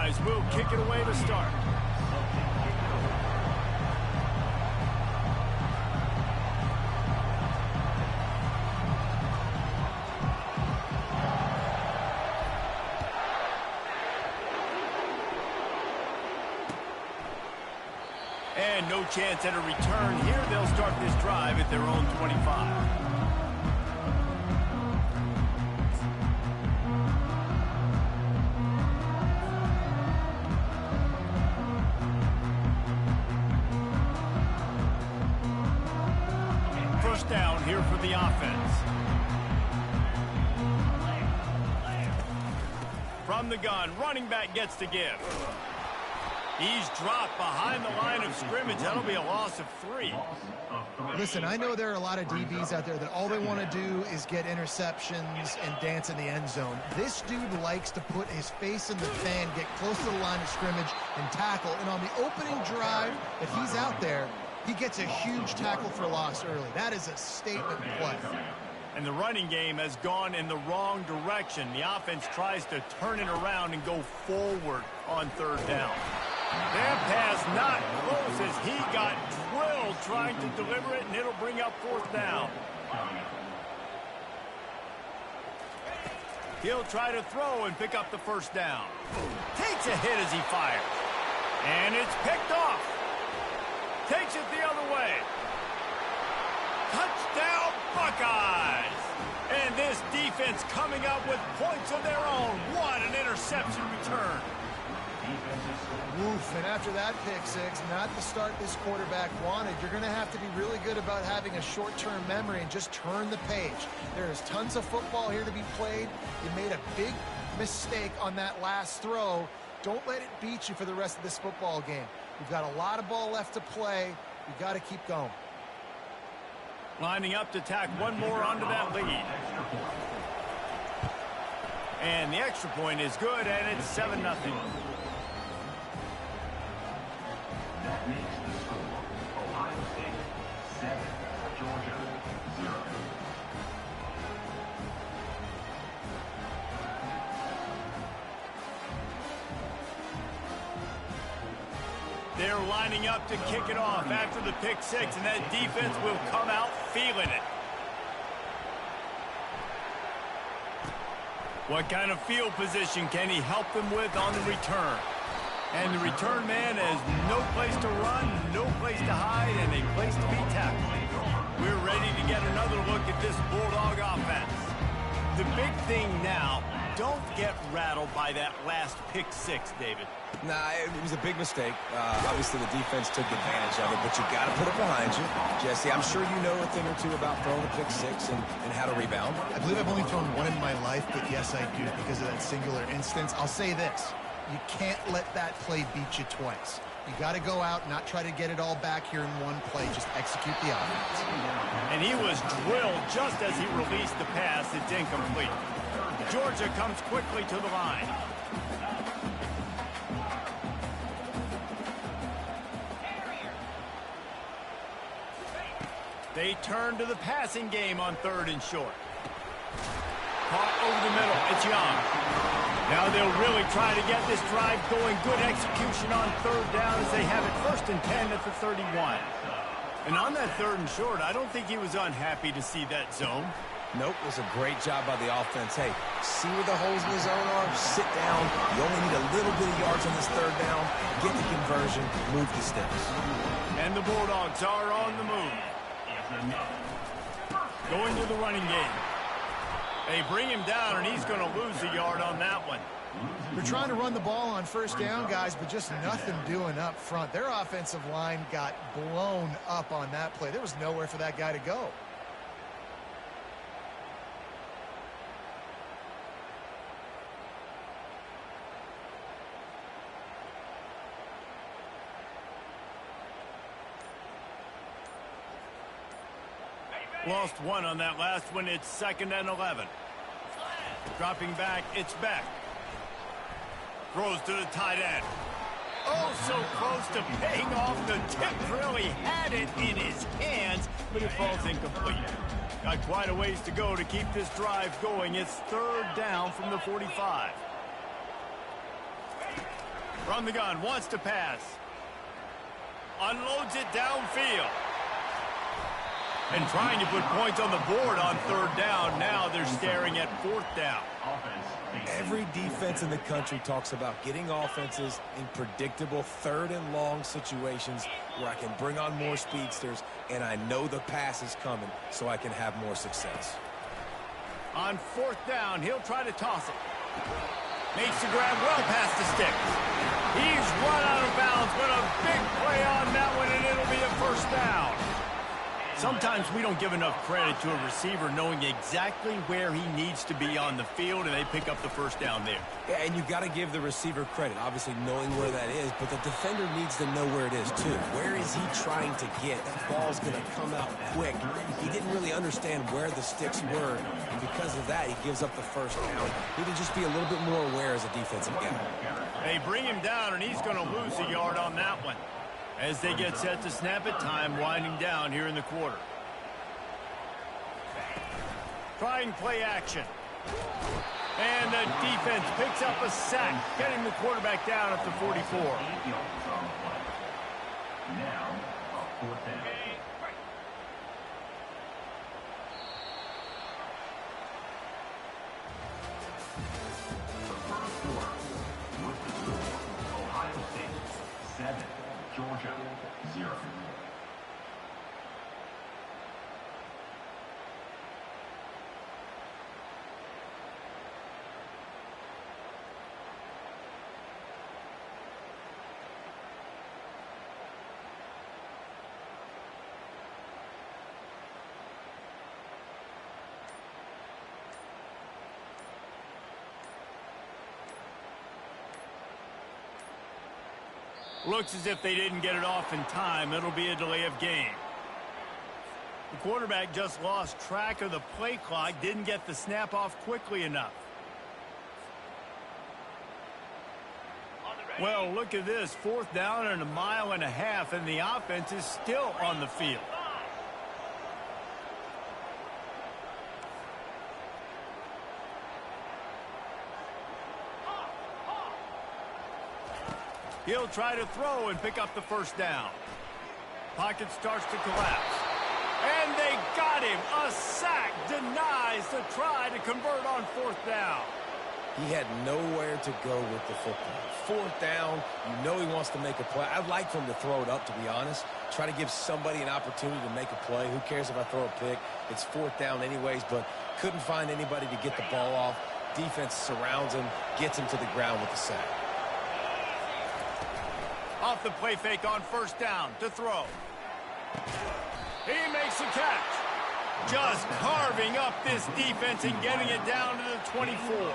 Buckeyes will kick it away to start. And no chance at a return here. They'll start this drive at their own 25. First down here for the offense. From the gun, running back gets to give. He's dropped behind the line of scrimmage. That'll be a loss of 3. Listen, I know there are a lot of DBs out there that all they want to do is get interceptions and dance in the end zone. This dude likes to put his face in the fan, get close to the line of scrimmage, and tackle. And on the opening drive that he's out there, he gets a huge tackle for loss early. That is a statement play. And the running game has gone in the wrong direction. The offense tries to turn it around and go forward on third down. That pass not close as he got drilled trying to deliver it, and it'll bring up fourth down. He'll try to throw and pick up the first down. Takes a hit as he fires. And it's picked off. Takes it the other way. Touchdown, Buckeyes! And this defense coming up with points of their own. What an interception return. Woof, and after that pick six, not the start this quarterback wanted. You're going to have to be really good about having a short-term memory and just turn the page. There is tons of football here to be played. You made a big mistake on that last throw. Don't let it beat you for the rest of this football game. You've got a lot of ball left to play. You've got to keep going. Lining up to tack one more onto that lead. And the extra point is good, and it's 7-0. That makes the score Ohio State 7, Georgia 0. They're lining up to kick it off after the pick six, and that defense will come out feeling it. What kind of field position can he help them with on the return? And the return man has no place to run, no place to hide, and a place to be tackled. We're ready to get another look at this Bulldog offense. The big thing now, don't get rattled by that last pick six, David. Nah, it was a big mistake. Obviously, the defense took advantage of it, but you got to put it behind you. Jesse, I'm sure you know a thing or two about throwing a pick six and how to rebound. I believe I've only thrown one in my life, but yes, I do because of that singular instance. I'll say this. You can't let that play beat you twice. You got to go out, not try to get it all back here in one play. Just execute the offense. And he was drilled just as he released the pass. It's incomplete. Georgia comes quickly to the line. They turn to the passing game on third and short. Caught over the middle. It's Young. Now they'll really try to get this drive going. Good execution on third down as they have it 1st and 10 at the 31. And on that third and short, I don't think he was unhappy to see that zone. Nope, it was a great job by the offense. Hey, see where the holes in the zone are? Sit down. You only need a little bit of yards on this third down. Get the conversion. Move the sticks. And the Bulldogs are on the move. Going to the running game. They bring him down, and he's going to lose a yard on that one. They're trying to run the ball on first down, guys, but just nothing doing up front. Their offensive line got blown up on that play. There was nowhere for that guy to go. Lost one on that last one. It's 2nd and 11. Dropping back, it's Beck. Throws to the tight end. Oh, so close to paying off the tip drill. He had it in his hands, but it falls incomplete. Got quite a ways to go to keep this drive going. It's 3rd down from the 45. From the gun, wants to pass. Unloads it downfield. And trying to put points on the board on third down. Now they're staring at fourth down. Every defense in the country talks about getting offenses in predictable third and long situations where I can bring on more speedsters and I know the pass is coming so I can have more success. On fourth down, he'll try to toss it. Makes the grab well past the sticks. He's run out of bounds, but a big play on that one, and it'll be a first down. Sometimes we don't give enough credit to a receiver knowing exactly where he needs to be on the field, and they pick up the first down there. Yeah, and you got to give the receiver credit, obviously knowing where that is, but the defender needs to know where it is too. Where is he trying to get? That ball's going to come out quick. He didn't really understand where the sticks were, and because of that, he gives up the first down. Need to just be a little bit more aware as a defensive guy. They bring him down, and he's going to lose a yard on that one. As they get set to snap it, time winding down here in the quarter. Trying play action. And the defense picks up a sack, getting the quarterback down at the 44. Now, a fourth down. The first quarter, with the score, Ohio State 7, Georgia 0. Looks as if they didn't get it off in time. It'll be a delay of game. The quarterback just lost track of the play clock, didn't get the snap off quickly enough. Well, look at this. Fourth down and 1.5 miles, and the offense is still on the field. He'll try to throw and pick up the first down. Pocket starts to collapse. And they got him. A sack denies the try to convert on fourth down. He had nowhere to go with the football. Fourth down, you know he wants to make a play. I'd like for him to throw it up, to be honest. Try to give somebody an opportunity to make a play. Who cares if I throw a pick? It's fourth down anyways, but couldn't find anybody to get the ball off. Defense surrounds him, gets him to the ground with the sack. Off the play fake on first down to throw. He makes a catch. Just carving up this defense and getting it down to the 24.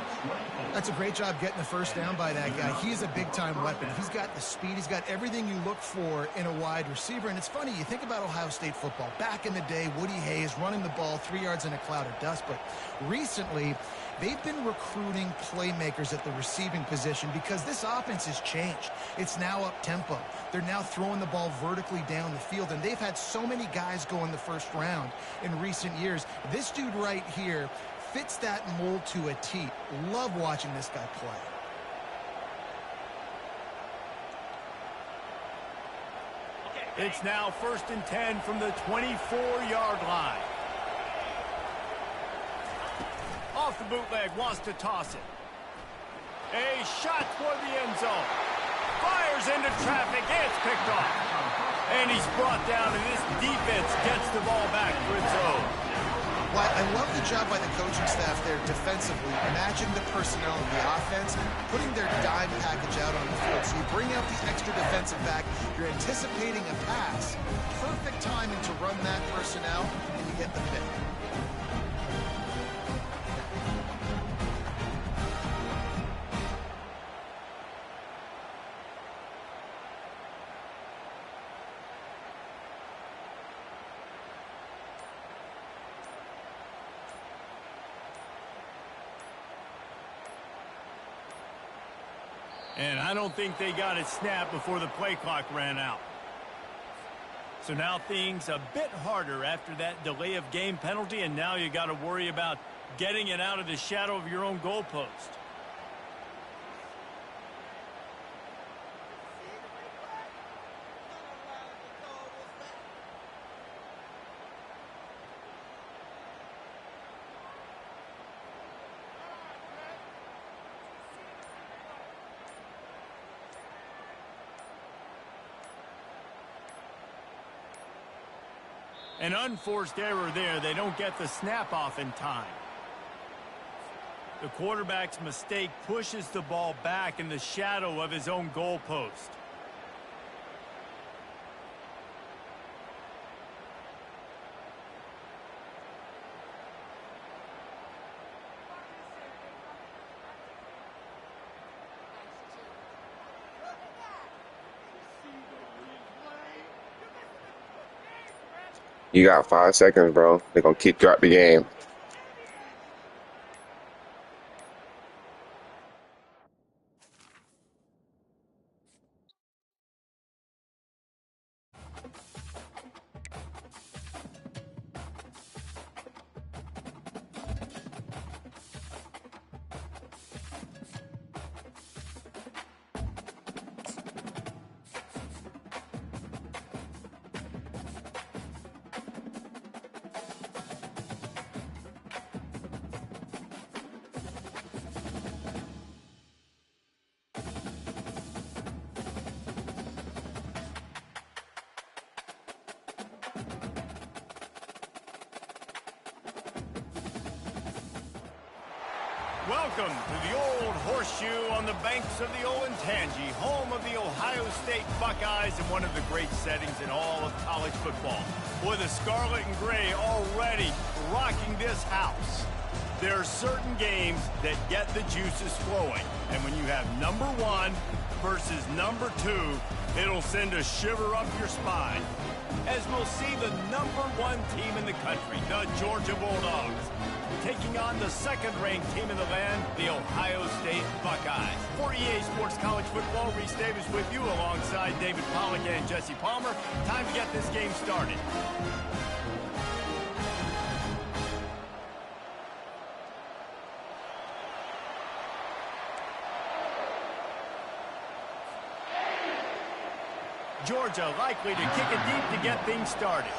That's a great job getting the first down by that guy. He's a big-time weapon. He's got the speed. He's got everything you look for in a wide receiver. And it's funny, you think about Ohio State football. Back in the day, Woody Hayes running the ball 3 yards in a cloud of dust. But recently, they've been recruiting playmakers at the receiving position because this offense has changed. It's now up-tempo. They're now throwing the ball vertically down the field, and they've had so many guys go in the first round in recent years. This dude right here fits that mold to a T. Love watching this guy play. It's now 1st and 10 from the 24-yard line. Off the bootleg, wants to toss it. A shot toward the end zone. Fires into traffic, it's picked off. And he's brought down, and this defense gets the ball back for its own. Well, I love the job by the coaching staff there defensively, matching the personnel of the offense, putting their dime package out on the field. So you bring out the extra defensive back, you're anticipating a pass. Perfect timing to run that personnel, and you get the pick. And I don't think they got it snapped before the play clock ran out. So now things a bit harder after that delay of game penalty, and now you got to worry about getting it out of the shadow of your own goalpost. An unforced error there. They don't get the snap off in time. The quarterback's mistake pushes the ball back in the shadow of his own goalpost. You got 5 seconds, bro. They're gonna kick you out the game. Welcome to the old horseshoe on the banks of the old Ncaa, home of the Ohio State Buckeyes and one of the great settings in all of college football. With the scarlet and gray already rocking this house. There are certain games that get the juices flowing, and when you have number 1 versus number 2, it'll send a shiver up your spine. As we'll see the number 1 team in the country, the Georgia Bulldogs, taking on the second-ranked team in the land, the Ohio State Buckeyes. For EA Sports College Football, Reese Davis with you alongside David Pollack and Jesse Palmer. Time to get this game started. Georgia likely to kick it deep to get things started.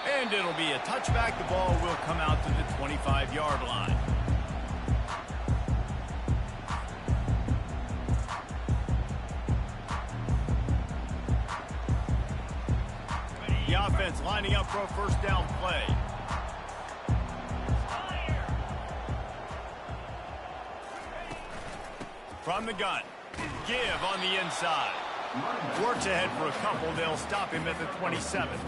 And it'll be a touchback. The ball will come out to the 25-yard line. The offense lining up for a first down play. From the gun, give on the inside. Works ahead for a couple. They'll stop him at the 27.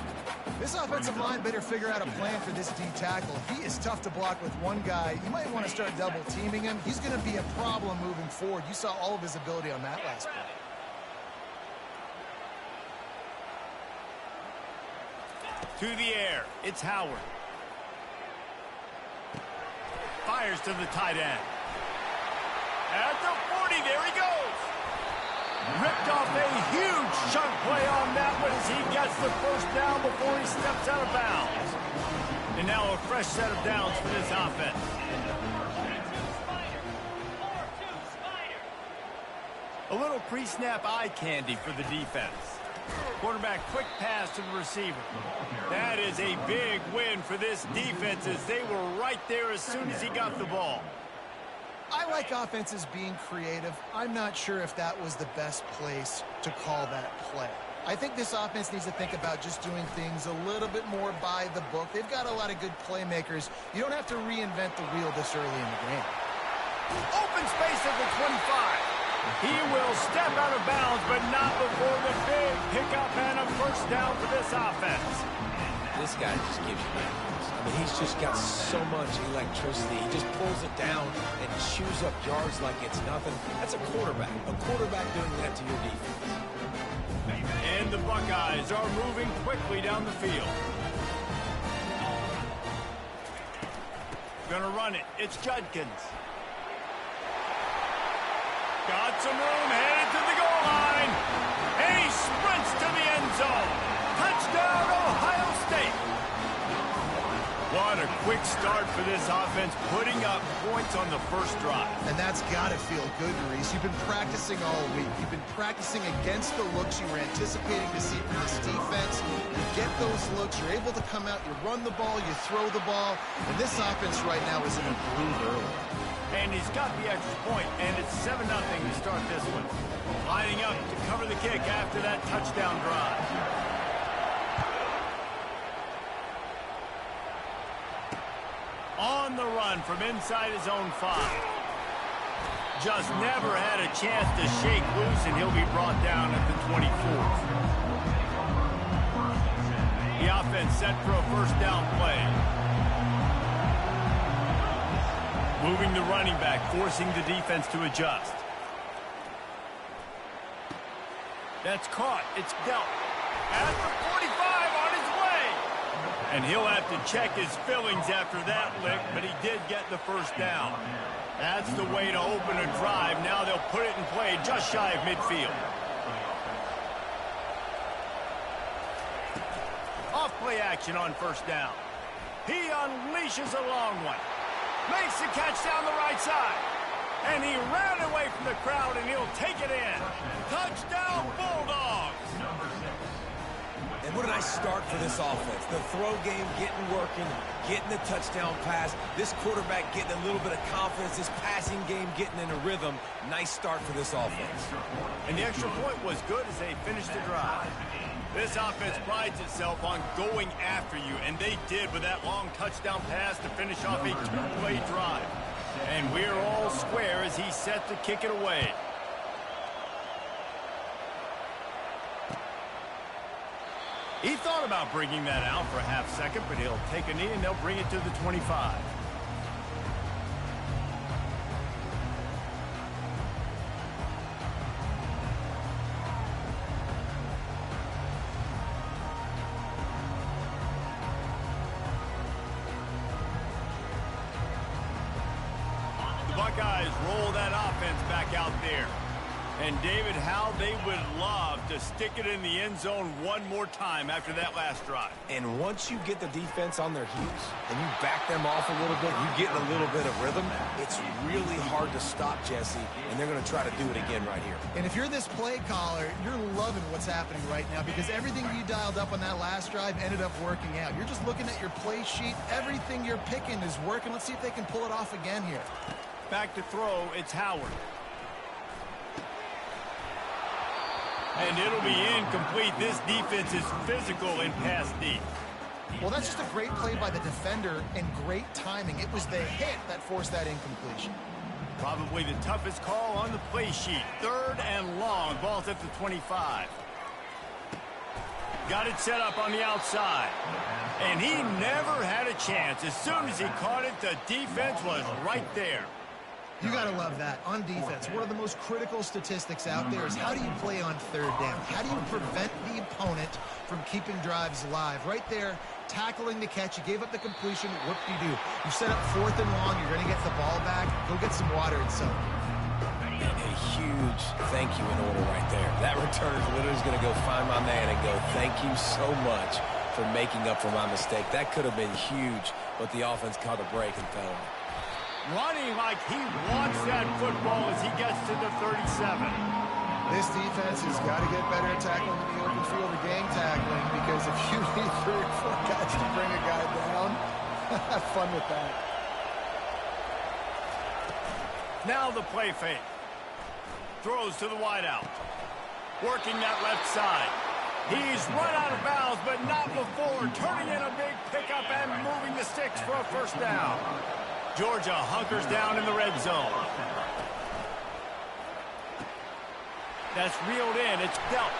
This offensive line better figure out a plan for this D tackle. He is tough to block with one guy. You might want to start double teaming him. He's going to be a problem moving forward. You saw all of his ability on that last play. To the air, it's Howard. Fires to the tight end. At the 40, there he goes. Ripped off a huge chunk play on that one as he gets the first down before he steps out of bounds. And now a fresh set of downs for this offense. A little pre-snap eye candy for the defense. Quarterback quick pass to the receiver. That is a big win for this defense as they were right there as soon as he got the ball. I like offenses being creative. I'm not sure if that was the best place to call that play. I think this offense needs to think about just doing things a little bit more by the book. They've got a lot of good playmakers. You don't have to reinvent the wheel this early in the game. Open space at the 25. He will step out of bounds, but not before the big pickup and a first down for this offense. This guy just gives you nightmares. I mean, he's just got so much electricity. He just pulls it down and chews up yards like it's nothing. That's a quarterback. A quarterback doing that to your defense. And the Buckeyes are moving quickly down the field. Gonna run it. It's Judkins. Got some room, headed to the goal line. And he sprints to the end zone. Touchdown, Ohio State. What a quick start for this offense, putting up points on the first drive. And that's got to feel good, Reese. You've been practicing all week. You've been practicing against the looks you were anticipating to see from this defense. You get those looks, you're able to come out, you run the ball, you throw the ball. And this offense right now is in a groove early. And he's got the extra point, and it's 7-0 to start this one. Lining up to cover the kick after that touchdown drive. On the run from inside his own 5. Just never had a chance to shake loose, and he'll be brought down at the 24th. The offense set for a first down play. Moving the running back, forcing the defense to adjust. That's caught. It's dealt. At the 45 on his way. And he'll have to check his fillings after that lick, but he did get the first down. That's the way to open a drive. Now they'll put it in play just shy of midfield. Off play action on first down. He unleashes a long one. Makes the catch down the right side. And he ran away from the crowd, and he'll take it in. Touchdown, Bulldogs! And what a nice start for this offense. The throw game getting working, getting the touchdown pass. This quarterback getting a little bit of confidence. This passing game getting in a rhythm. Nice start for this offense. And the extra point was good as they finished the drive. This offense prides itself on going after you, and they did with that long touchdown pass to finish off a 2-play drive. And we're all square as he's set to kick it away. He thought about bringing that out for a half second, but he'll take a knee and they'll bring it to the 25. Buckeyes roll that offense back out there. And, David, how they would love to stick it in the end zone one more time after that last drive. And once you get the defense on their heels and you back them off a little bit, you get in a little bit of rhythm, it's really hard to stop, Jesse, and they're going to try to do it again right here. And if you're this play caller, you're loving what's happening right now because everything you dialed up on that last drive ended up working out. You're just looking at your play sheet. Everything you're picking is working. Let's see if they can pull it off again here. Back to throw, it's Howard. And it'll be incomplete. This defense is physical in pass deep. Well, that's just a great play by the defender and great timing. It was the hit that forced that incompletion. Probably the toughest call on the play sheet. 3rd and long. Ball's at the 25. Got it set up on the outside. And he never had a chance. As soon as he caught it, the defense was right there. You got to love that. On defense, one of the most critical statistics out there is how do you play on 3rd down? How do you prevent the opponent from keeping drives alive? Right there, tackling the catch. You gave up the completion. Whoop-de-doo. You set up 4th and long. You're going to get the ball back. Go get some water and soda. A huge thank you in order right there. That returner literally is going to go find my man and go, thank you so much for making up for my mistake. That could have been huge, but the offense caught a break and fell. Running like he wants that football as he gets to the 37. This defense has got to get better at tackling in the open field or gang tackling because if you need 3 or 4 guys to bring a guy down, have fun with that. Now the play fake. Throws to the wideout. Working that left side. He's run out of bounds, but not before. Turning in a big pickup and moving the sticks for a first down. Georgia hunkers down in the red zone. That's reeled in. It's dealt.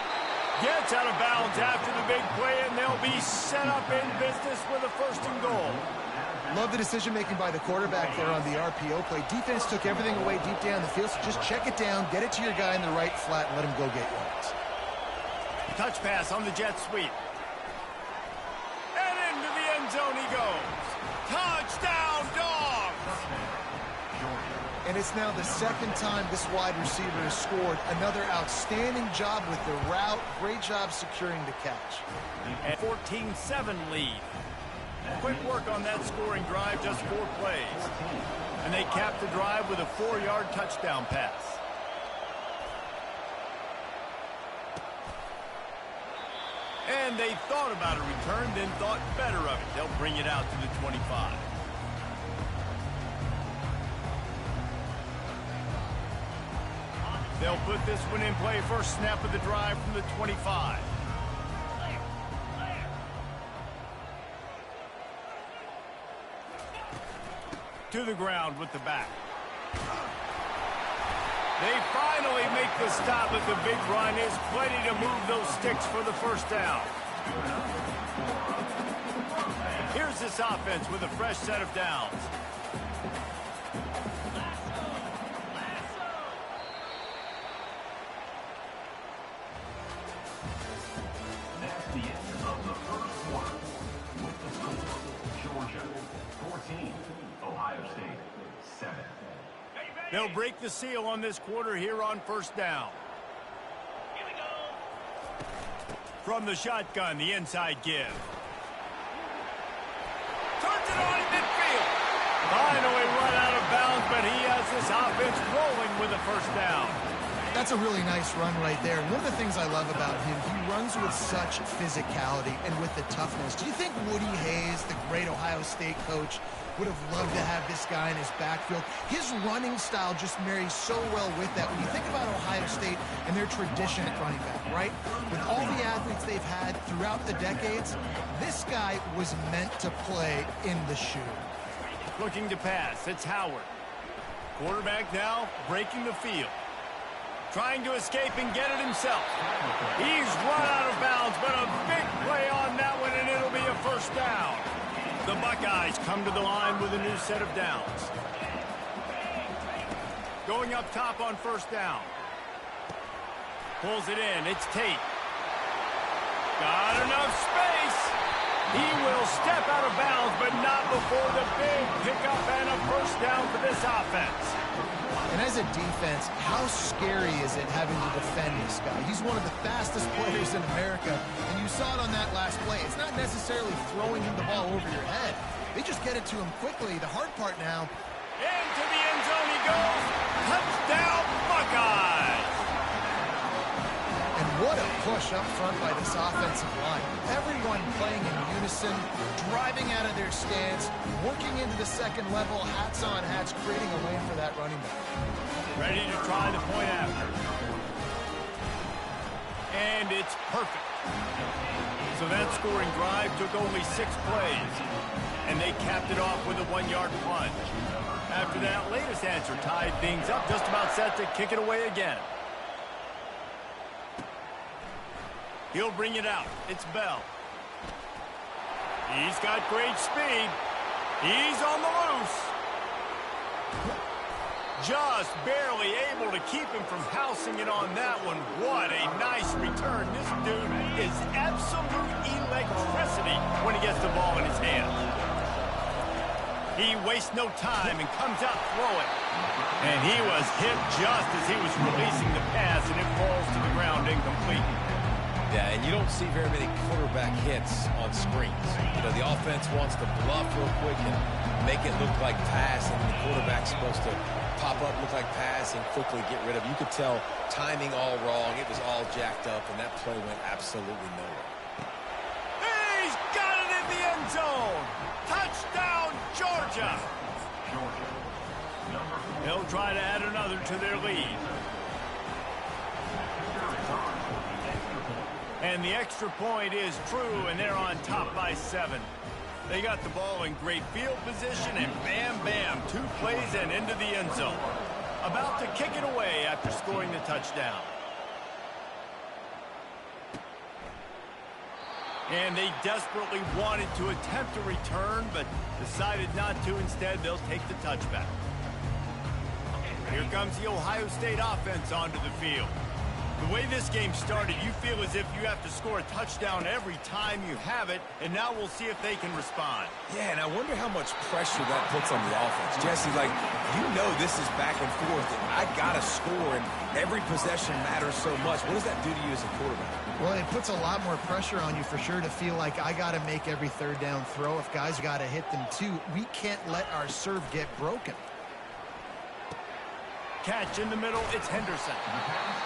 Gets out of bounds after the big play, and they'll be set up in business with a 1st and goal. Love the decision-making by the quarterback there on the RPO play. Defense took everything away deep down the field, so just check it down, get it to your guy in the right flat, and let him go get yards. Touch pass on the jet sweep. And into the end zone he goes. Touchdown, Dogs! And it's now the 2nd time this wide receiver has scored. Another outstanding job with the route. Great job securing the catch. And 14-7 lead. Quick work on that scoring drive, just 4 plays. And they capped the drive with a 4-yard touchdown pass. And they thought about a return, then thought better of it. They'll bring it out to the 25. They'll put this one in play first snap of the drive from the 25. To the ground with the back. They finally make the stop, but the big run is plenty to move those sticks for the first down. Here's this offense with a fresh set of downs. That's the end of the first quarter. With the score, Georgia 14, Ohio State 7. They'll break the seal on this quarter here on first down. Here we go. From the shotgun, the inside give. Turns it on in midfield. Finally run out of bounds, but he has this offense rolling with a first down. That's a really nice run right there. And one of the things I love about him, he runs with such physicality and with the toughness. Do you think Woody Hayes, the great Ohio State coach, would have loved to have this guy in his backfield? His running style just marries so well with that. When you think about Ohio State and their tradition at running back, right? With all the athletes they've had throughout the decades, this guy was meant to play in the shoe. Looking to pass, it's Howard. Quarterback now breaking the field. Trying to escape and get it himself. He's run out of bounds, but a big play on that one, and it'll be a first down. The Buckeyes come to the line with a new set of downs. Going up top on first down. Pulls it in. It's Tate. Got enough space. He will step out of bounds, but not before the big pickup and a first down for this offense. And as a defense, how scary is it having to defend this guy? He's one of the fastest players in America, and you saw it on that last play. It's not necessarily throwing him the ball over your head. They just get it to him quickly. The hard part now. Into the end zone he goes. Touchdown, Buckeyes! And what a push up front by this offensive line. Everyone playing in unison, driving out of their stance, working into the second level, hats on hats, creating a lane for that running back. Ready to try the point after. And it's perfect. So that scoring drive took only 6 plays. And they capped it off with a 1-yard plunge. After that latest answer tied things up, just about set to kick it away again. He'll bring it out. It's Bell. He's got great speed. He's on the loose. Just barely able to keep him from housing it on that one. What a nice return. This dude is absolute electricity when he gets the ball in his hand. He wastes no time and comes out throwing. And he was hit just as he was releasing the pass, and it falls to the ground incomplete. Yeah, and you don't see very many quarterback hits on screens. You know, the offense wants to bluff real quick and make it look like pass, and the quarterback's supposed to pop up, look like pass, and quickly get rid of it. You could tell timing all wrong. It was all jacked up, and that play went absolutely nowhere. He's got it in the end zone. Touchdown, Georgia. They'll try to add another to their lead. And the extra point is true, and they're on top by 7. They got the ball in great field position, and bam, bam, 2 plays and into the end zone. About to kick it away after scoring the touchdown. And they desperately wanted to attempt a return, but decided not to. Instead, they'll take the touchback. Here comes the Ohio State offense onto the field. The way this game started, you feel as if you have to score a touchdown every time you have it, and now we'll see if they can respond. Yeah, and I wonder how much pressure that puts on the offense. Jesse, like, you know this is back and forth, and I got to score, and every possession matters so much. What does that do to you as a quarterback? Well, it puts a lot more pressure on you for sure to feel like I got to make every third down throw. If guys got to hit them too, we can't let our serve get broken. Catch in the middle, it's Henderson.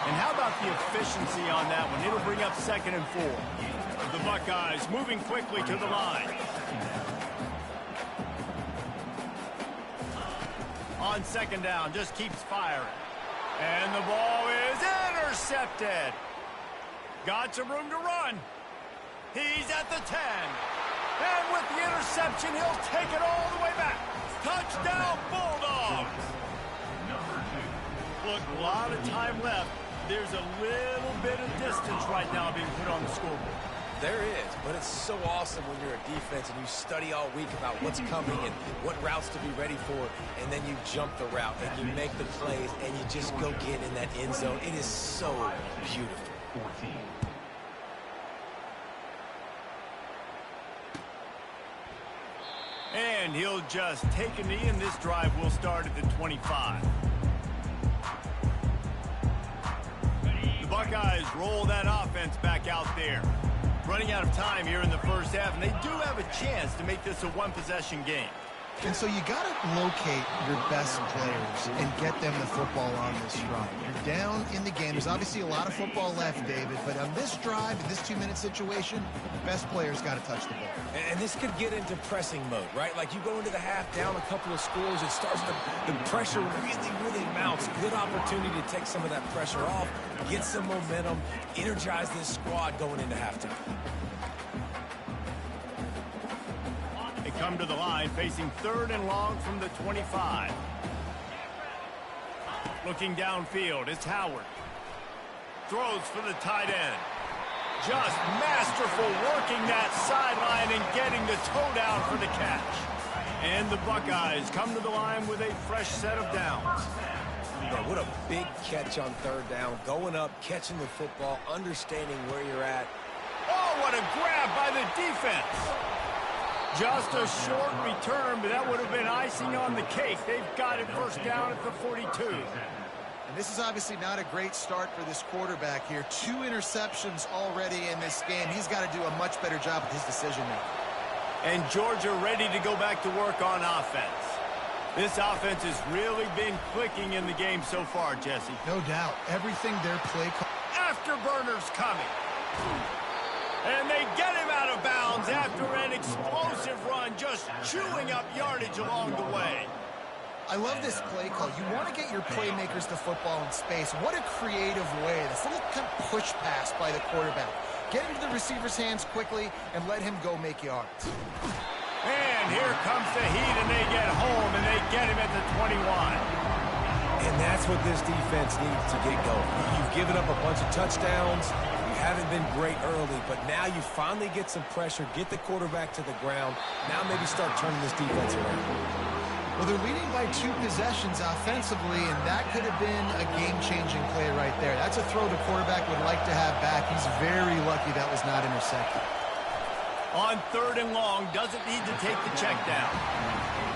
And how about the efficiency on that one? It'll bring up 2nd and 4. The Buckeyes moving quickly to the line. On 2nd down, just keeps firing. And the ball is intercepted. Got some room to run. He's at the 10. And with the interception, he'll take it all the way back. Touchdown, Bulldogs. Look, a lot of time left. There's a little bit of distance right now being put on the scoreboard. There is, but it's so awesome when you're a defense and you study all week about what's coming and what routes to be ready for, and then you jump the route and you make the plays and you just go get in that end zone. It is so beautiful. 14. And he'll just take a knee, and this drive will start at the 25. The Buckeyes roll that offense back out there. Running out of time here in the first half, and they do have a chance to make this a one-possession game. And so you got to locate your best players and get them the football on this drive. You're down in the game. There's obviously a lot of football left, David, but on this drive, in this 2-minute situation, best players got to touch the ball. And this could get into pressing mode, right? Like you go into the half down a couple of scores, it starts the pressure really mounts. Good opportunity to take some of that pressure off, get some momentum, energize this squad going into halftime. Come to the line, facing 3rd and long from the 25. Looking downfield, it's Howard. Throws for the tight end. Just masterful working that sideline and getting the toe down for the catch. And the Buckeyes come to the line with a fresh set of downs. Yeah, what a big catch on 3rd down. Going up, catching the football, understanding where you're at. Oh, what a grab by the defense. Just a short return, but that would have been icing on the cake. They've got it first down at the 42. And this is obviously not a great start for this quarterback here. 2 interceptions already in this game. He's got to do a much better job with his decision-making. And Georgia ready to go back to work on offense. This offense has really been clicking in the game so far, Jesse. No doubt. Everything their play... Afterburners coming. And they get him out of bounds after an explosive run, just chewing up yardage along the way. I love this play call. You want to get your playmakers to football in space. What a creative way. This little kind of push pass by the quarterback. Get into the receiver's hands quickly and let him go make yards. And here comes the heat, and they get home, and they get him at the 21. And that's what this defense needs to get going. You've given up a bunch of touchdowns. Haven't been great early, but now you finally get some pressure, get the quarterback to the ground. Now maybe start turning this defense around. Well, they're leading by 2 possessions offensively, and that could have been a game-changing play right there. That's a throw the quarterback would like to have back. He's very lucky that was not intercepted. On 3rd and long, doesn't need to take the check down.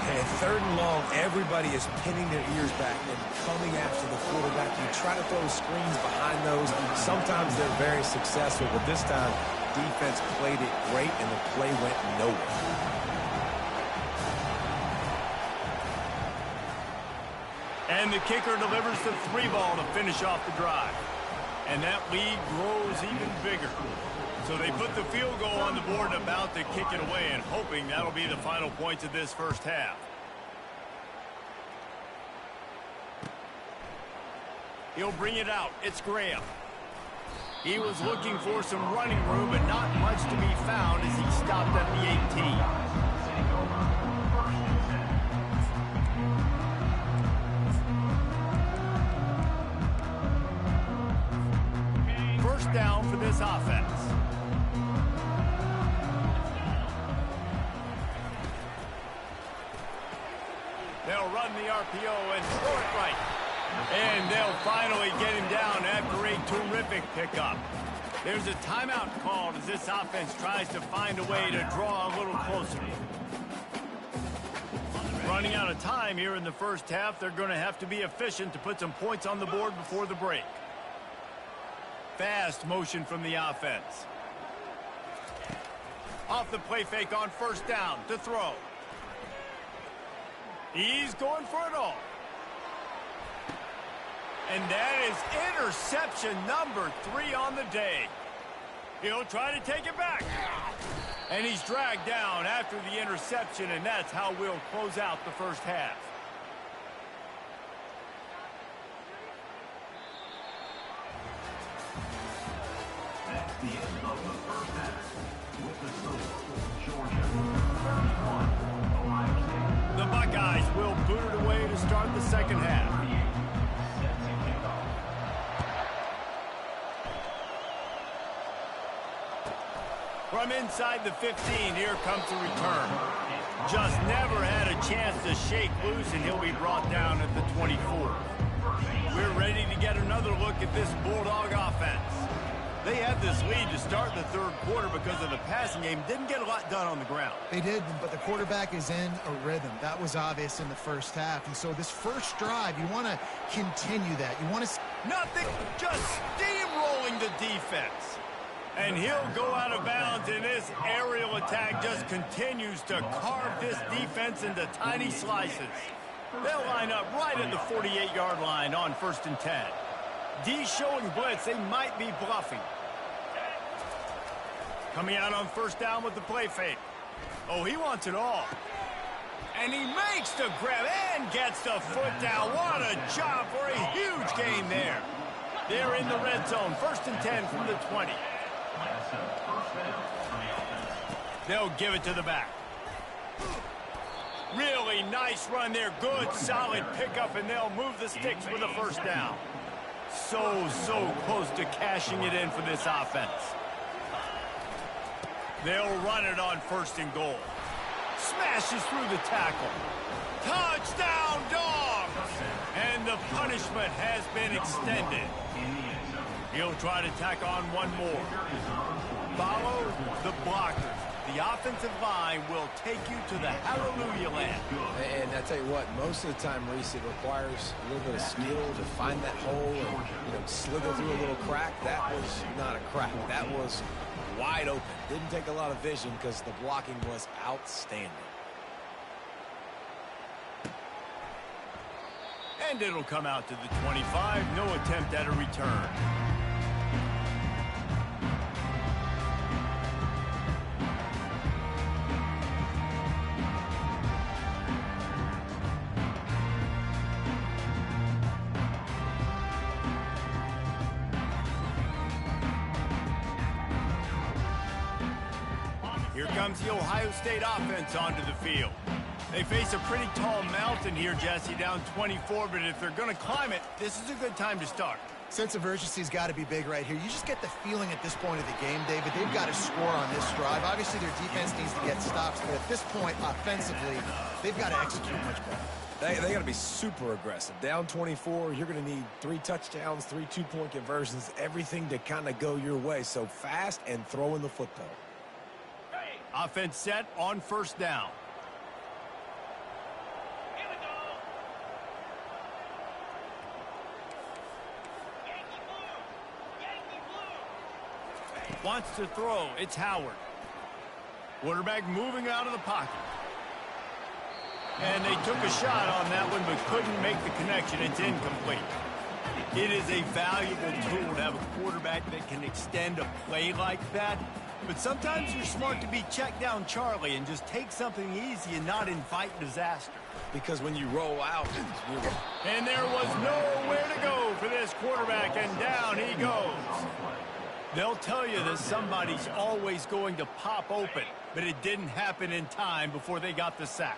And 3rd and long, everybody is pinning their ears back and coming after the quarterback. You try to throw screens behind those. Sometimes they're very successful, but this time, defense played it great, and the play went nowhere. And the kicker delivers the 3 ball to finish off the drive. And that lead grows even bigger. So they put the field goal on the board and about to kick it away, and hoping that'll be the final points of this first half. He'll bring it out. It's Graham. He was looking for some running room, but not much to be found as he stopped at the 18. First down for this offense. They'll run the RPO and throw it right. And they'll finally get him down after a terrific pickup. There's a timeout called as this offense tries to find a way to draw a little closer. Running out of time here in the first half, they're going to have to be efficient to put some points on the board before the break. Fast motion from the offense. Off the play fake on first down to throw. He's going for it all. And that is interception number 3 on the day. He'll try to take it back. And he's dragged down after the interception, and that's how we'll close out the first half. first half. With the score, Georgia 31, Ohio State. The Buckeyes will boot it away to start the second half. Set to kick off. From inside the 15, here comes the return. Just never had a chance to shake loose, and he'll be brought down at the 24. We're ready to get another look at this Bulldog offense. They had this lead to start the third quarter because of the passing game. Didn't get a lot done on the ground. They did, but the quarterback is in a rhythm. That was obvious in the first half. And so this first drive, you want to continue that. You want to... Nothing, just steamrolling the defense. And he'll go out of bounds, and this aerial attack just continues to carve this defense into tiny slices. They'll line up right at the 48-yard line on 1st and 10. D showing blitz. They might be bluffing. Coming out on 1st down with the play fake. Oh, he wants it all. And he makes the grab and gets the foot down. What a job for a huge gain there. They're in the red zone. 1st and 10 from the 20. They'll give it to the back. Really nice run there. Good, solid pickup, and they'll move the sticks with a 1st down. So close to cashing it in for this offense. They'll run it on 1st and goal. Smashes through the tackle. Touchdown, Dogs! And the punishment has been extended. He'll try to tack on one more. Follow the blockers. The offensive line will take you to the hallelujah land. And I tell you what, most of the time, Reese, it requires a little bit of skill to find that hole and slither through a little crack. That was not a crack. That was wide open. Didn't take a lot of vision because the blocking was outstanding. And it'll come out to the 25. No attempt at a return. Here comes the Ohio State offense onto the field. They face a pretty tall mountain here, Jesse, down 24, but if they're going to climb it, this is a good time to start. Sense of urgency's got to be big right here. You just get the feeling at this point of the game, David, they've got to score on this drive. Obviously, their defense needs to get stops, but at this point, offensively, they've got to execute much better. They got to be super aggressive. Down 24, you're going to need 3 touchdowns, 3 two-point conversions, everything to kind of go your way. So fast and throwing the football. Offense set on 1st down. Here we go. Yankee blue. Yankee blue. Wants to throw. It's Howard. Quarterback moving out of the pocket. And they took a shot on that one but couldn't make the connection. It's incomplete. It is a valuable tool to have a quarterback that can extend a play like that. But sometimes you're smart to be check down Charlie and just take something easy and not invite disaster. Because when you roll out, And there was nowhere to go for this quarterback, and down he goes. They'll tell you that somebody's always going to pop open, but it didn't happen in time before they got the sack.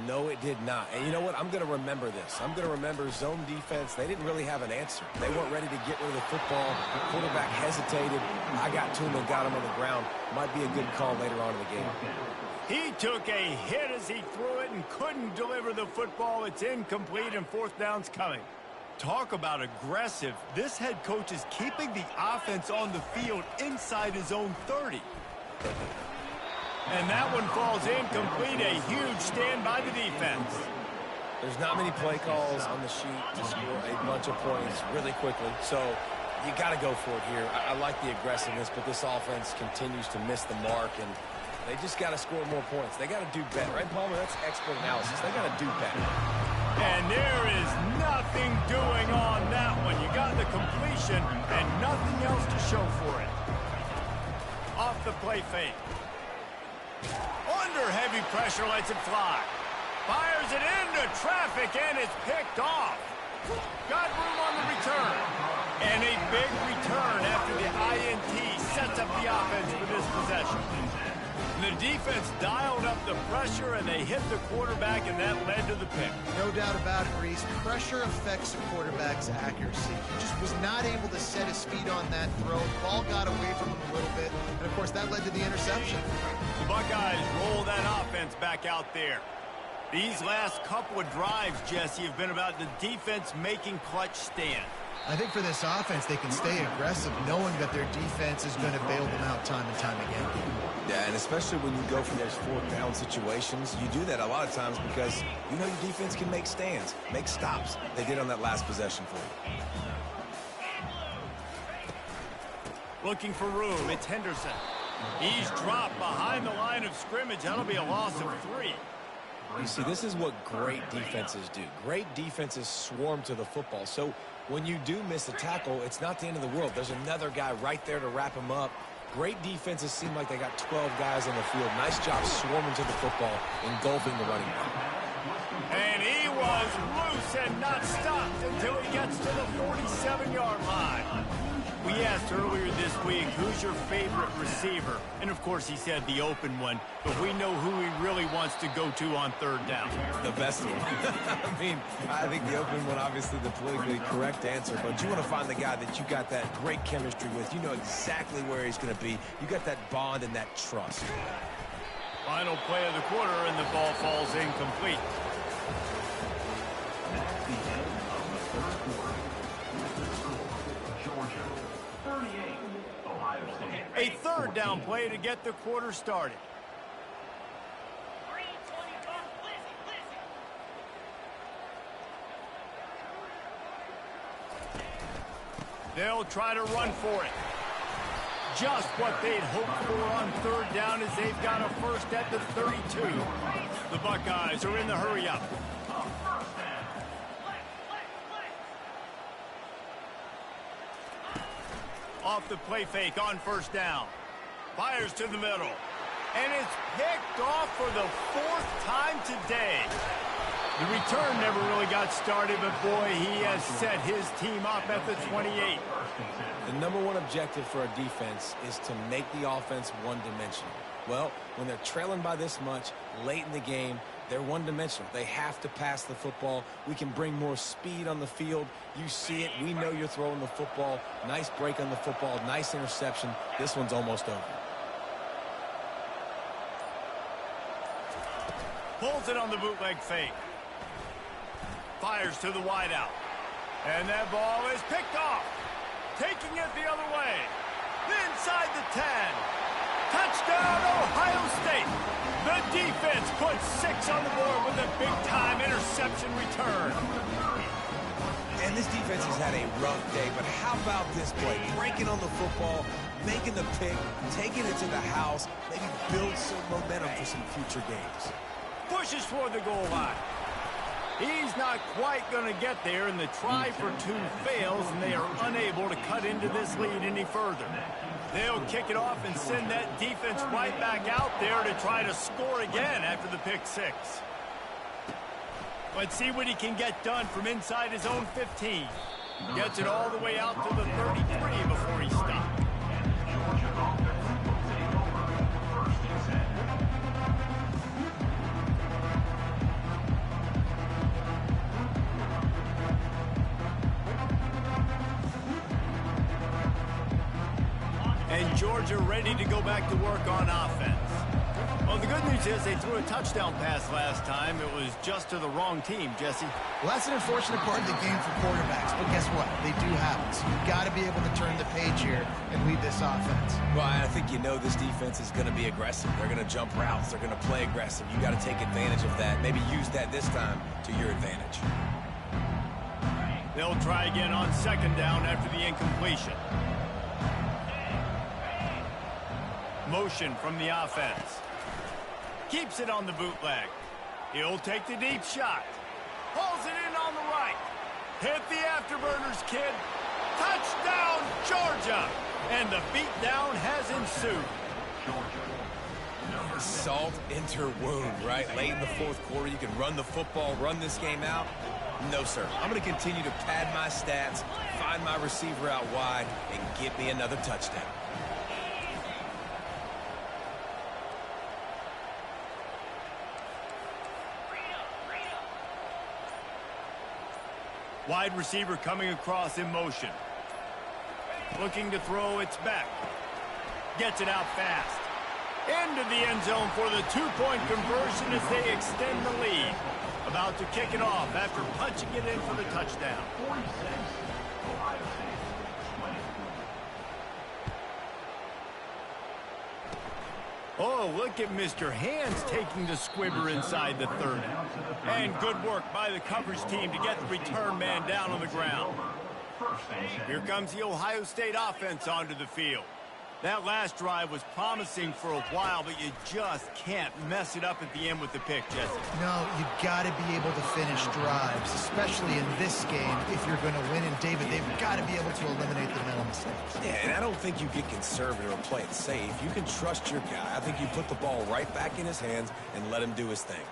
No, it did not. And you know what? I'm going to remember this. I'm going to remember zone defense. They didn't really have an answer. They weren't ready to get rid of the football. The quarterback hesitated. I got to him and got him on the ground. Might be a good call later on in the game. He took a hit as he threw it and couldn't deliver the football. It's incomplete, and 4th down's coming. Talk about aggressive. This head coach is keeping the offense on the field inside his own 30. And that one falls incomplete. A huge stand by the defense. There's not many play calls on the sheet to score a bunch of points really quickly. So you got to go for it here. I like the aggressiveness, but this offense continues to miss the mark, and they just got to score more points. They got to do better. Right, Palmer? That's expert analysis. They got to do better. And there is nothing doing on that one. You got the completion and nothing else to show for it. Off the play fake. Under heavy pressure, lets it fly. Fires it into traffic, and it's picked off. Got room on the return. And a big return after the INT. sets up the offense for this possession. And the defense dialed up the pressure, and they hit the quarterback, and that led to the pick. No doubt about it, Reese. Pressure affects the quarterback's accuracy. He just was not able to set his feet on that throw. Ball got away from him a little bit, and of course that led to the interception. The Buckeyes roll that offense back out there. These last couple of drives, Jesse, have been about the defense making clutch stand. I think for this offense, they can stay aggressive knowing that their defense is going to bail them out time and time again. Yeah, and especially when you go for those fourth down situations, you do that a lot of times because you know your defense can make stands, make stops. They did on that last possession for you. Looking for room, it's Henderson. He's dropped behind the line of scrimmage. That'll be a loss of 3. You see, this is what great defenses do. Great defenses swarm to the football. So when you do miss a tackle, it's not the end of the world. There's another guy right there to wrap him up. Great defenses seem like they got 12 guys on the field. Nice job swarming to the football, engulfing the running back. And he was loose and not stopped until he gets to the 47-yard line. We asked earlier this week, who's your favorite receiver? And, of course, he said the open one. But we know who he really wants to go to on third down. The best one. I mean, I think the open one, obviously the politically correct answer. But you want to find the guy that you got that great chemistry with. You know exactly where he's going to be. You got that bond and that trust. Final play of the quarter, and the ball falls incomplete. That's the end of the third quarter. The score, Georgia 38, Ohio State. A third down play to get the quarter started. They'll try to run for it. Just what they'd hoped for on third down as they've got a first at the 32. The Buckeyes are in the hurry-up. Off the play fake on first down. Fires to the middle. And it's picked off for the 4th time today. The return never really got started, but boy, he has set his team up at the 28. The number one objective for a defense is to make the offense one-dimensional. Well, when they're trailing by this much late in the game, they're one-dimensional. They have to pass the football. We can bring more speed on the field. You see it. We know you're throwing the football. Nice break on the football. Nice interception. This one's almost over. Pulls it on the bootleg fake. Fires to the wideout. And that ball is picked off. Taking it the other way. Inside the 10. Touchdown, Ohio State. The defense puts 6 on the board with a big-time interception return. And this defense has had a rough day, but how about this play? Breaking on the football, making the pick, taking it to the house, maybe build some momentum for some future games. Pushes for the goal line. He's not quite going to get there, and the try for 2 fails, and they are unable to cut into this lead any further. They'll kick it off and send that defense right back out there to try to score again after the pick 6. Let's see what he can get done from inside his own 15. Gets it all the way out to the 33 before he stopped. Georgia offense will take over 1st and 10. And Georgia ready to go back to work on offense. Well, the good news is they threw a touchdown pass last time. It was just to the wrong team, Jesse. Well, that's an unfortunate part of the game for quarterbacks, but guess what? They do have it. So you've got to be able to turn the page here and lead this offense. Well, I think you know this defense is going to be aggressive. They're going to jump routes. They're going to play aggressive. You got to take advantage of that. Maybe use that this time to your advantage. They'll try again on 2nd down after the incompletion. Motion from the offense. Keeps it on the bootleg. He'll take the deep shot. Pulls it in on the right. Hit the afterburners, kid. Touchdown, Georgia. And the beatdown has ensued. Salt into wound, right? Late in the 4th quarter, you can run the football, run this game out. No, sir. I'm going to continue to pad my stats, find my receiver out wide, and get me another touchdown. Wide receiver coming across in motion. Looking to throw, it's back. Gets it out fast. Into the end zone for the two-point conversion as they extend the lead. About to kick it off after punching it in for the touchdown. 46, Ohio State, 20. Oh, look at Mr. Hands taking the squibber inside the 30. And good work by the coverage team to get the return man down on the ground. Here comes the Ohio State offense onto the field. That last drive was promising for a while, but you just can't mess it up at the end with the pick, Jesse. No, you've got to be able to finish drives, especially in this game if you're going to win. And, David, they've got to be able to eliminate the mental mistakes. Yeah, and I don't think you get conservative or play it safe. You can trust your guy. I think you put the ball right back in his hands and let him do his thing.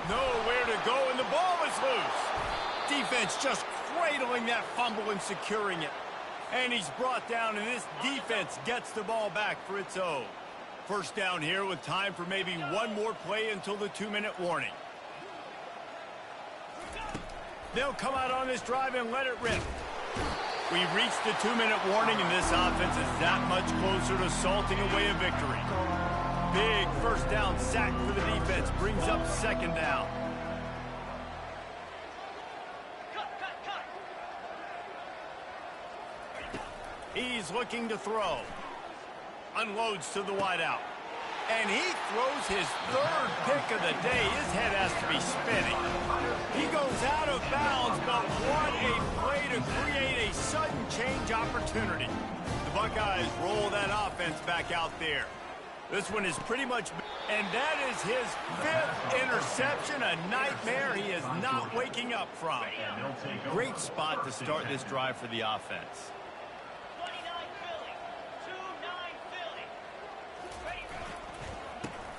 Nowhere to go, and the ball is loose. Defense just cradling that fumble and securing it. And he's brought down, and this defense gets the ball back for its own. First down here with time for maybe one more play until the 2-minute warning. They'll come out on this drive and let it rip. We've reached the 2-minute warning, and this offense is that much closer to salting away a victory. Big first down sack for the defense brings up second down. He's looking to throw. Unloads to the wideout. And he throws his third pick of the day. His head has to be spinning. He goes out of bounds, but what a play to create a sudden change opportunity. The Buckeyes roll that offense back out there. This one is pretty much... And that is his 5th interception, a nightmare he is not waking up from. Great spot to start this drive for the offense.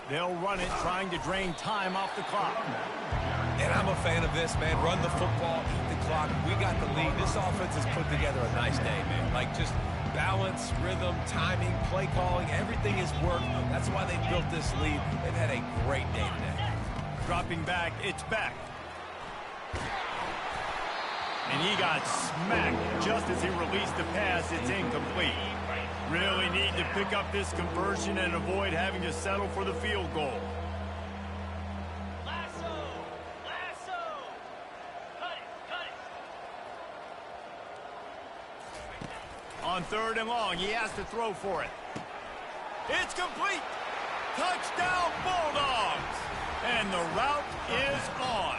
They'll run it, trying to drain time off the clock. And I'm a fan of this, man. Run the football, eat the clock. We got the lead. This offense has put together a nice day, man. Like, just balance, rhythm, timing, play calling, everything has worked. That's why they built this lead. They've had a great day today. Dropping back, it's back. And he got smacked just as he released the pass. It's incomplete. Really need to pick up this conversion and avoid having to settle for the field goal. Lasso! Lasso! Cut it! On 3rd and long, he has to throw for it. It's complete! Touchdown, Bulldogs! And the route is on.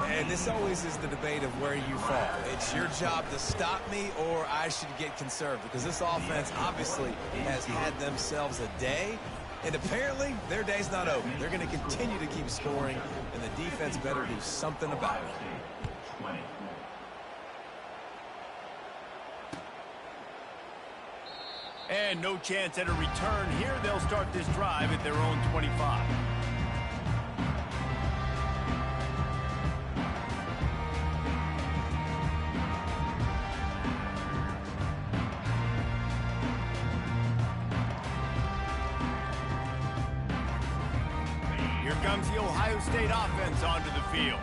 And this always is the debate of where you fall. It's your job to stop me or I should get conservative, because this offense obviously has had themselves a day, and apparently their day's not over. They're going to continue to keep scoring, and the defense better do something about it. And no chance at a return here. They'll start this drive at their own 25. Comes the Ohio State offense onto the field.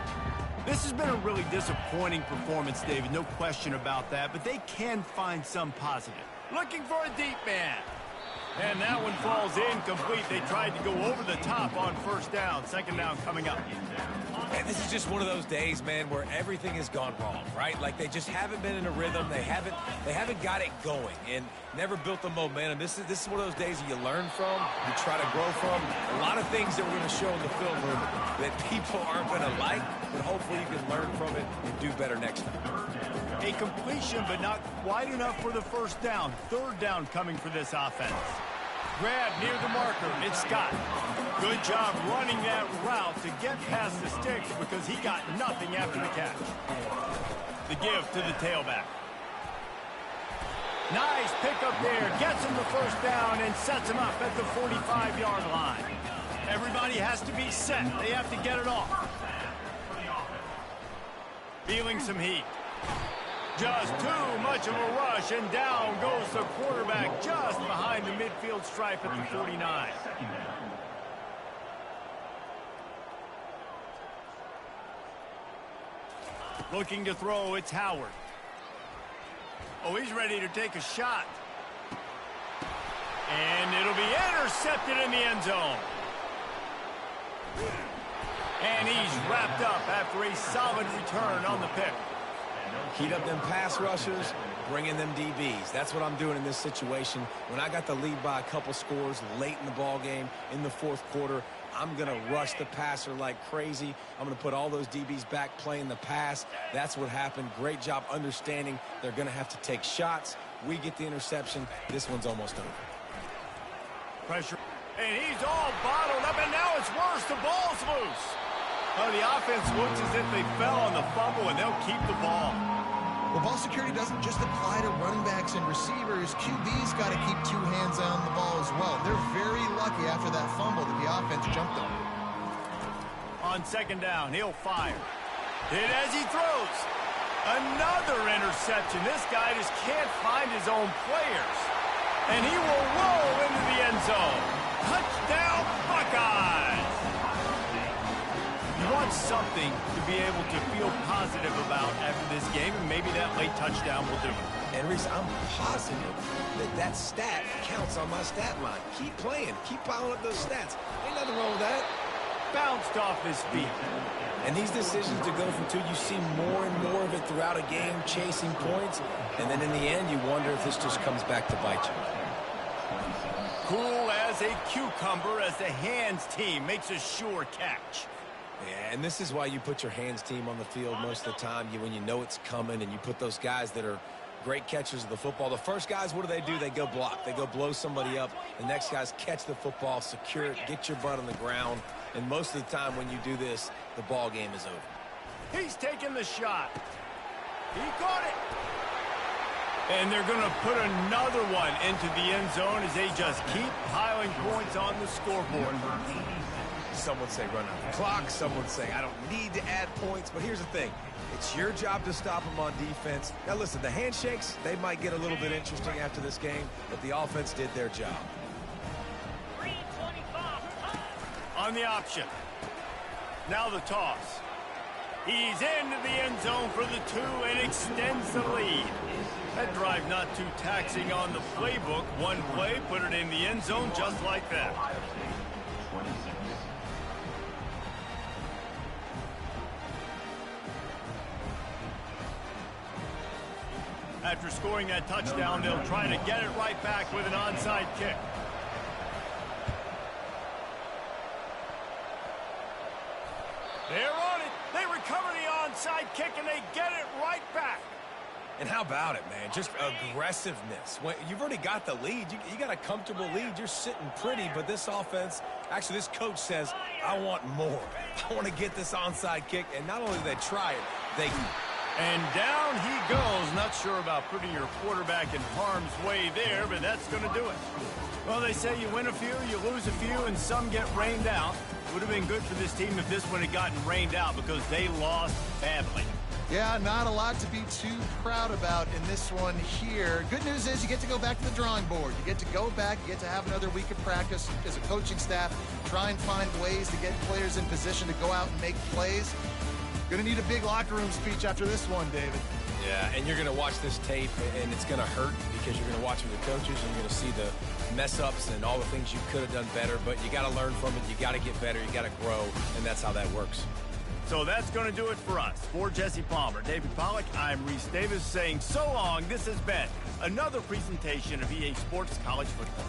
This has been a really disappointing performance, David, no question about that, but they can find some positive. Looking for a deep man. And that one falls incomplete. They tried to go over the top on first down. Second down coming up. And this is just one of those days, man, where everything has gone wrong, right? Like they just haven't been in a rhythm. They haven't got it going and never built the momentum. This is one of those days that you learn from, you try to grow from. A lot of things that we're going to show in the film room that people aren't going to like, but hopefully you can learn from it and do better next time. A completion, but not quite enough for the first down. Third down coming for this offense. Grab near the marker. It's Scott. Good job running that route to get past the sticks because he got nothing after the catch. The give to the tailback. Nice pickup there. Gets him the first down and sets him up at the 45-yard line. Everybody has to be set. They have to get it off. Feeling some heat. Just too much of a rush, and down goes the quarterback just behind the midfield stripe at the 49. Looking to throw, it's Howard. Oh, he's ready to take a shot. And it'll be intercepted in the end zone. And he's wrapped up after a solid return on the pick. Heat up them pass rushers, bring in them DBs. That's what I'm doing in this situation. When I got the lead by a couple scores late in the ball game in the fourth quarter, I'm going to rush the passer like crazy. I'm going to put all those DBs back playing the pass. That's what happened. Great job understanding they're going to have to take shots. We get the interception. This one's almost over. Pressure. And he's all bottled up, and now it's worse. The ball's loose. Oh, the offense looks as if they fell on the fumble, and they'll keep the ball. Well, ball security doesn't just apply to running backs and receivers. QB's got to keep two hands on the ball as well. They're very lucky after that fumble that the offense jumped them. On second down, he'll fire. Hit as he throws. Another interception. This guy just can't find his own players. And he will roll into the end zone. Touchdown, Buckeyes! You want something to be able to feel positive about after this game, and maybe that late touchdown will do it. And Reese, I'm positive that stat counts on my stat line. Keep playing. Keep piling up those stats. Ain't nothing wrong with that. Bounced off his feet. And these decisions to go for two, you see more and more of it throughout a game, chasing points. And then in the end, you wonder if this just comes back to bite you. Cool as a cucumber as the hands team makes a sure catch. Yeah, and this is why you put your hands team on the field most of the time. When you know it's coming, and you put those guys that are great catchers of the football. The first guys, what do? They go block. They go blow somebody up. The next guys catch the football, secure it, get your butt on the ground. And most of the time when you do this, the ball game is over. He's taking the shot. He caught it. And they're going to put another one into the end zone as they just keep piling points on the scoreboard. Some would say run out the clock. Some would say I don't need to add points. But here's the thing. It's your job to stop them on defense. Now, listen, the handshakes, they might get a little bit interesting after this game, but the offense did their job. On the option. Now the toss. He's into the end zone for the two and extends the lead. That drive not too taxing on the playbook. One play, put it in the end zone just like that. After scoring that touchdown, they'll try to get it right back with an onside kick. They're on it. They recover the onside kick, and they get it right back. And how about it, man? Just aggressiveness. When you've already got the lead. You got a comfortable lead. You're sitting pretty, but this offense, actually this coach says, I want more. I want to get this onside kick. And not only do they try it, they... And down he goes. Not sure about putting your quarterback in harm's way there, but that's going to do it. Well, they say you win a few, you lose a few, and some get rained out. It would have been good for this team if this one had gotten rained out because they lost badly. Yeah, not a lot to be too proud about in this one here. Good news is you get to go back to the drawing board. You get to go back, you get to have another week of practice as a coaching staff, try and find ways to get players in position to go out and make plays. Going to need a big locker room speech after this one, David. Yeah, and you're going to watch this tape, and it's going to hurt because you're going to watch with the coaches, and you're going to see the mess-ups and all the things you could have done better, but you got to learn from it. You got to get better. You got to grow, and that's how that works. So that's going to do it for us. For Jesse Palmer, David Pollack, I'm Reese Davis saying so long. This has been another presentation of EA Sports College Football.